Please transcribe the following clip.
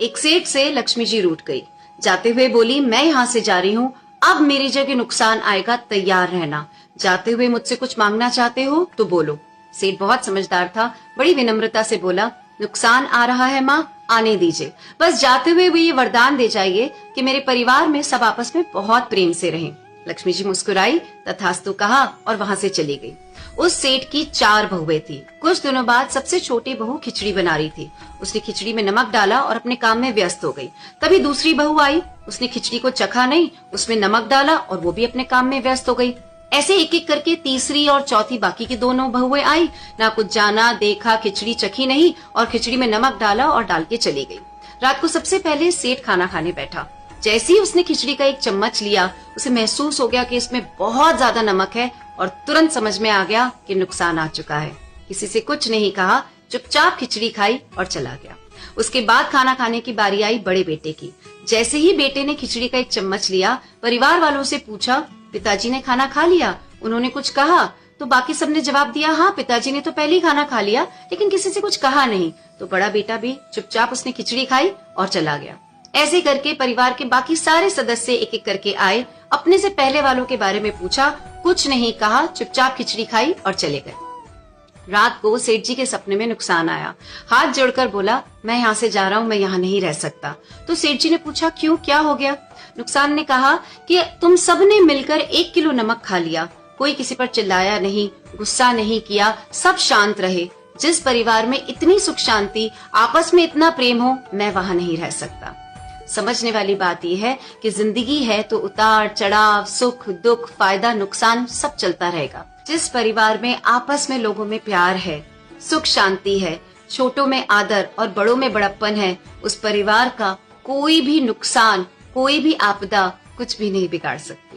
एक सेठ से लक्ष्मी जी रूठ गई। जाते हुए बोली, मैं यहाँ से जा रही हूँ, अब मेरी जगह नुकसान आएगा, तैयार रहना। जाते हुए मुझसे कुछ मांगना चाहते हो तो बोलो। सेठ बहुत समझदार था, बड़ी विनम्रता से बोला, नुकसान आ रहा है माँ, आने दीजिए, बस जाते हुए वो ये वरदान दे जाइए कि मेरे परिवार में सब आपस में बहुत प्रेम से रहें। लक्ष्मी जी मुस्कुराई, तथास्तु कहा और वहां से चली गई। उस सेठ की 4 बहुएं थी। कुछ दिनों बाद सबसे छोटी बहू खिचड़ी बना रही थी। उसने खिचड़ी में नमक डाला और अपने काम में व्यस्त हो गई। तभी दूसरी बहू आई, उसने खिचड़ी को चखा नहीं, उसमें नमक डाला और वो भी अपने काम में व्यस्त हो गई। ऐसे एक एक करके तीसरी और चौथी बाकी की दोनों बहुएं आई, ना कुछ जाना देखा, खिचड़ी चखी नहीं और खिचड़ी में नमक डाला और डाल के चली गई। रात को सबसे पहले सेठ खाना खाने बैठा। जैसे ही उसने खिचड़ी का एक चम्मच लिया, उसे महसूस हो गया कि इसमें बहुत ज्यादा नमक है और तुरंत समझ में आ गया कि नुकसान आ चुका है। किसी से कुछ नहीं कहा, चुपचाप खिचड़ी खाई और चला गया। उसके बाद खाना खाने की बारी आई बड़े बेटे की। जैसे ही बेटे ने खिचड़ी का एक चम्मच लिया, परिवार वालों से पूछा, पिताजी ने खाना खा लिया? उन्होंने कुछ कहा? तो बाकी सबने जवाब दिया, हाँ पिताजी ने तो पहले ही खाना खा लिया, लेकिन किसी से कुछ कहा नहीं। तो बड़ा बेटा भी चुपचाप उसने खिचड़ी खाई और चला गया। ऐसे करके परिवार के बाकी सारे सदस्य एक एक करके आए, अपने से पहले वालों के बारे में पूछा, कुछ नहीं कहा, चुपचाप खिचड़ी खाई और चले गए। रात को सेठ जी के सपने में नुकसान आया। हाथ जोड़कर बोला, मैं यहाँ से जा रहा हूँ, मैं यहाँ नहीं रह सकता। तो सेठ जी ने पूछा, क्यों, क्या हो गया? नुकसान ने कहा कि तुम सबने मिलकर 1 किलो नमक खा लिया, कोई किसी पर चिल्लाया नहीं, गुस्सा नहीं किया, सब शांत रहे। जिस परिवार में इतनी सुख शांति, आपस में इतना प्रेम हो, मैं वहां नहीं रह सकता। समझने वाली बात यह है कि जिंदगी है तो उतार चढ़ाव, सुख दुख, फायदा नुकसान सब चलता रहेगा। जिस परिवार में आपस में लोगों में प्यार है, सुख शांति है, छोटों में आदर और बड़ों में बड़प्पन है, उस परिवार का कोई भी नुकसान, कोई भी आपदा कुछ भी नहीं बिगाड़ सकता।